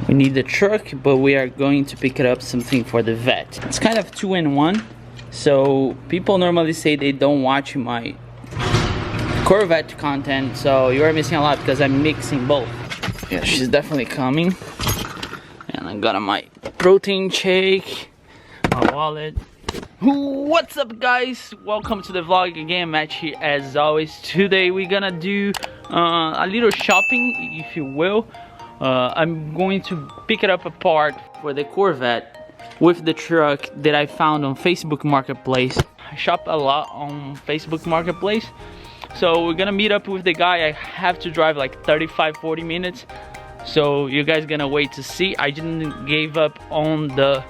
We need the truck, but we are going to pick it up something for the vet. It's kind of 2-in-1. So people normally say they don't watch my Corvette content, so you are missing a lot because I'm mixing both. Yeah, she's definitely coming. And I got my protein shake, my wallet. What's up, guys? Welcome to the vlog again. Matt here as always. Today we're gonna do a little shopping, if you will. I'm going to pick it up apart for the Corvette with the truck that I found on Facebook Marketplace. I shop a lot on Facebook Marketplace, so we're gonna meet up with the guy. I have to drive like 35-40 minutes, so you guys gonna wait to see. I didn't give up on the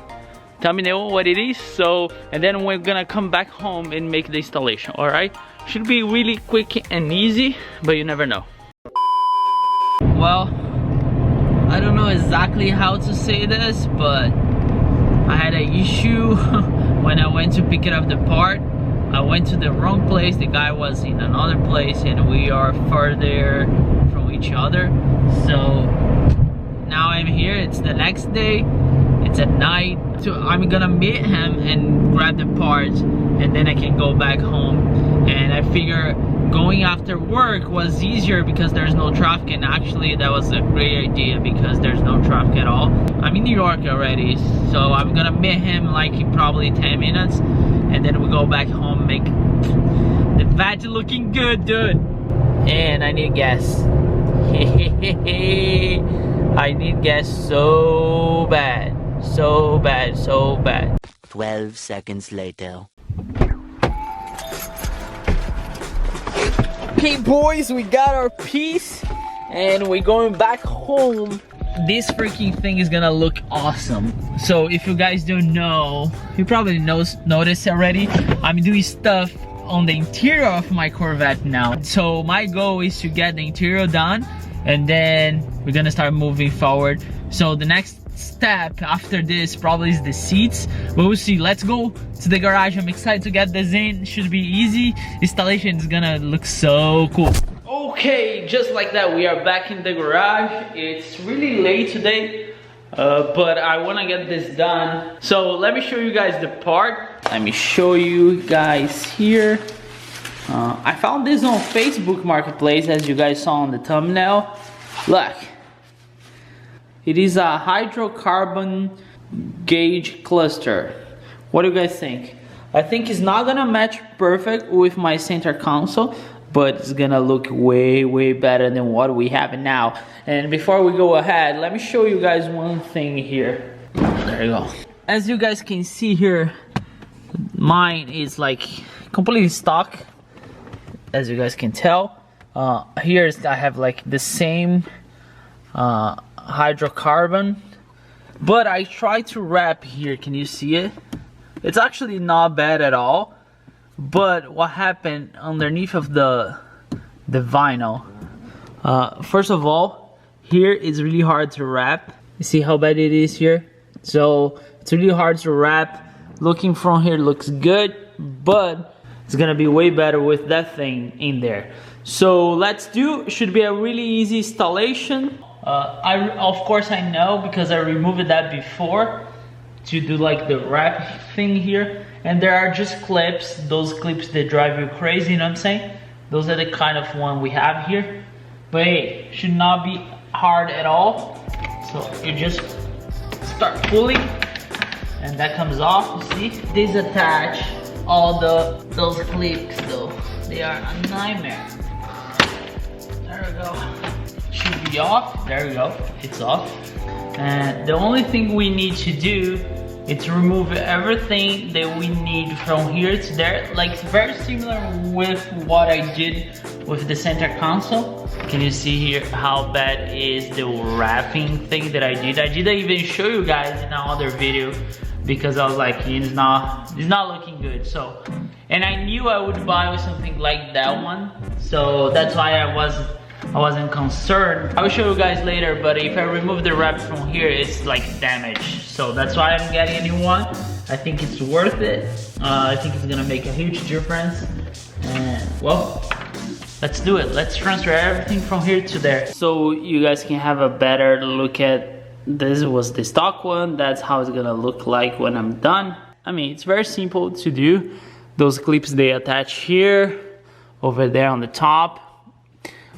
thumbnail what it is, so and then we're gonna come back home and make the installation. All right, should be really quick and easy, but you never know. Well, I don't know exactly how to say this, but I had an issue when I went to pick it up the part. I went to the wrong place. The guy was in another place and we are further from each other. So now I'm here. It's the next day. It's at night. So I'm gonna meet him and grab the parts, and then I can go back home. And I figure going after work was easier because there's no traffic, and actually that was a great idea because there's no traffic at all. I'm in New York already, so I'm gonna meet him like in probably 10 minutes, and then we go back home, make the vat looking good, dude. And I need gas. I need gas so bad. So bad, so bad. 12 seconds later. Okay, boys, we got our piece and we're going back home. This freaking thing is gonna look awesome. So if you guys don't know, you probably noticed already, I'm doing stuff on the interior of my Corvette now. So my goal is to get the interior done, and then we're gonna start moving forward. So the next step after this probably is the seats, but we'll see. Let's go to the garage. I'm excited to get this in. Should be easy. Installation is gonna look so cool. Okay, just like that, we are back in the garage. It's really late today, but I want to get this done. So let me show you guys the part. Let me show you guys here. I found this on Facebook Marketplace, as you guys saw on the thumbnail. Look. It is a hydrocarbon gauge cluster. What do you guys think? I think it's not gonna match perfect with my center console, but it's gonna look way better than what we have now. And before we go ahead, let me show you guys one thing here. There you go. As you guys can see here, mine is like completely stock, as you guys can tell. Here I have like the same hydrocarbon, but I tried to wrap here. Can you see it? It's actually not bad at all, but what happened underneath of the vinyl, first of all, here is really hard to wrap. You see how bad it is here? So it's really hard to wrap. Looking from here looks good, but it's gonna be way better with that thing in there. So let's do, should be a really easy installation. Of course I know because I removed that before to do like the wrap thing here, and there are just clips, those clips that drive you crazy, you know what I'm saying? Those are the kind of one we have here, but hey, should not be hard at all. So you just start pulling and that comes off. You see, disattach all those clips though, they are a nightmare. There we go. Should be off. There we go. It's off. And the only thing we need to do is remove everything that we need from here to there. Like it's very similar with what I did with the center console. Can you see here how bad is the wrapping thing that I did? I didn't even show you guys in another video because I was like, it's not looking good. So, and I knew I would buy something like that one, so that's why I wasn't concerned. I will show you guys later, but if I remove the wrap from here, it's like damaged. So that's why I'm getting a new one. I think it's worth it. I think it's gonna make a huge difference. And well, let's do it. Let's transfer everything from here to there, so you guys can have a better look at this was the stock one. That's how it's gonna look like when I'm done. I mean, it's very simple to do. Those clips, they attach here, over there on the top.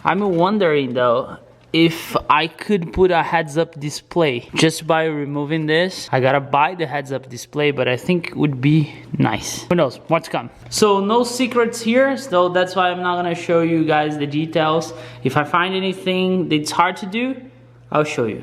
I'm wondering though, if I could put a heads-up display just by removing this. I gotta buy the heads-up display, but I think it would be nice. Who knows, more to come. So no secrets here, so that's why I'm not gonna show you guys the details. If I find anything that's hard to do, I'll show you.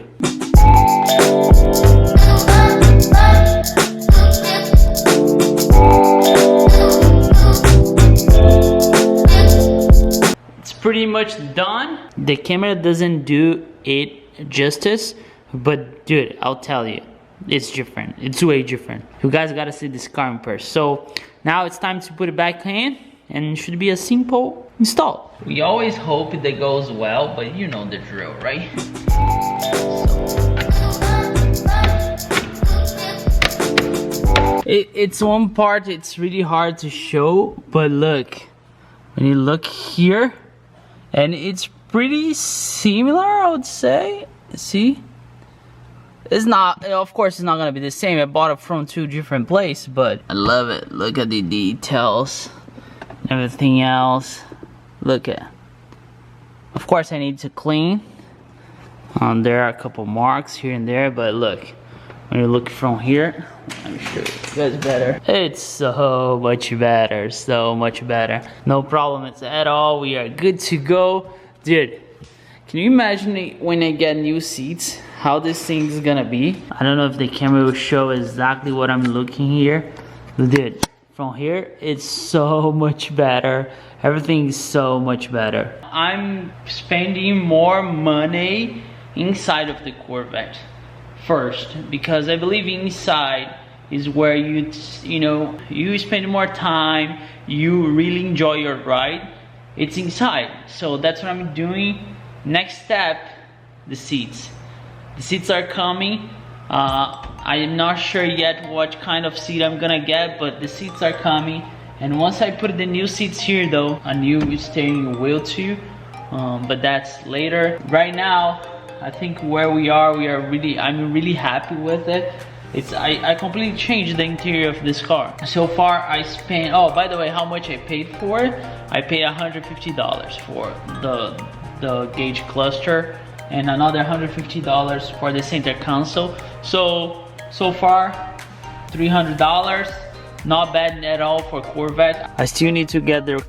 Pretty much done. The camera doesn't do it justice, but dude, I'll tell you, it's different. It's way different. You guys gotta see this car in person. So now it's time to put it back in, and it should be a simple install. We always hope that goes well, but you know the drill, right? It's one part, it's really hard to show, but look, when you look here, and it's pretty similar, I would say. See? It's not, of course it's not gonna be the same. I bought it from two different places, but I love it. Look at the details. Everything else. Look at. Of course I need to clean. There are a couple marks here and there, but look. When you look from here, let me show you guys better. It's so much better, so much better. No problems at all. We are good to go. Dude, can you imagine when I get new seats, how this thing is gonna be? I don't know if the camera will show exactly what I'm looking here. Dude, from here, it's so much better. Everything is so much better. I'm spending more money inside of the Corvette. First, because I believe inside is where you spend more time, you really enjoy your ride. It's inside, so that's what I'm doing. Next step, the seats. The seats are coming. I am not sure yet what kind of seat I'm gonna get, but the seats are coming. And once I put the new seats here though, a new steering wheel too, but that's later. Right now, I think where we are I'm really happy with it. I completely changed the interior of this car. So far I spent, oh by the way, how much I paid for it? I paid $150 for the gauge cluster and another $150 for the center console. So far $300, not bad at all for Corvette. I still need to get the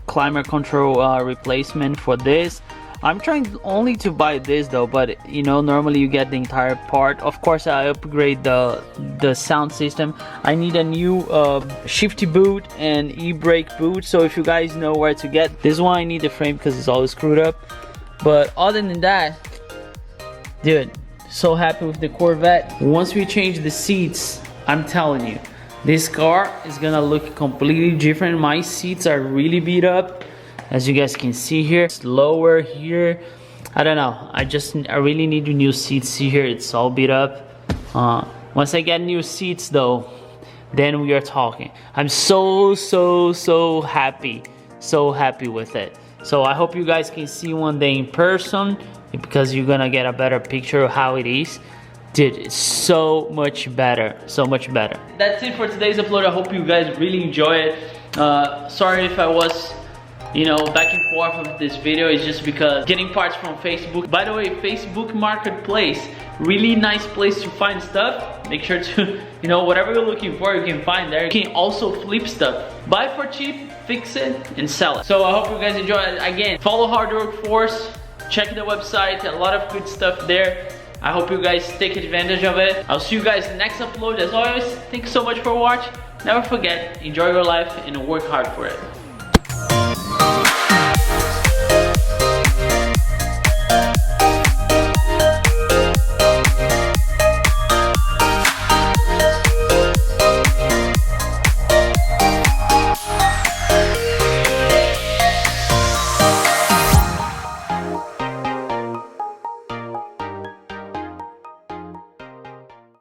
climate control replacement for this. I'm trying only to buy this though, but you know, normally you get the entire part. Of course I upgrade the sound system. I need a new shifty boot and e-brake boot, so if you guys know where to get this one, I need the frame because it's always screwed up. But other than that, dude, so happy with the Corvette. Once we change the seats, I'm telling you, this car is gonna look completely different. My seats are really beat up, as you guys can see here. It's lower here. I don't know, I really need new seats here. It's all beat up. Once I get new seats though, then we are talking. I'm so happy with it. So I hope you guys can see one day in person, because you're gonna get a better picture of how it is. Dude, it's so much better, so much better. That's it for today's upload. I hope you guys really enjoy it. Sorry if I was, you know, back and forth with this video. It's just because getting parts from Facebook. By the way, Facebook Marketplace, really nice place to find stuff. Make sure to, you know, whatever you're looking for, you can find there. You can also flip stuff. Buy for cheap, fix it, and sell it. So I hope you guys enjoy it. Again, follow HardWorkForce, check the website, a lot of good stuff there. I hope you guys take advantage of it. I'll see you guys next upload. As always, thanks so much for watching. Never forget, enjoy your life and work hard for it.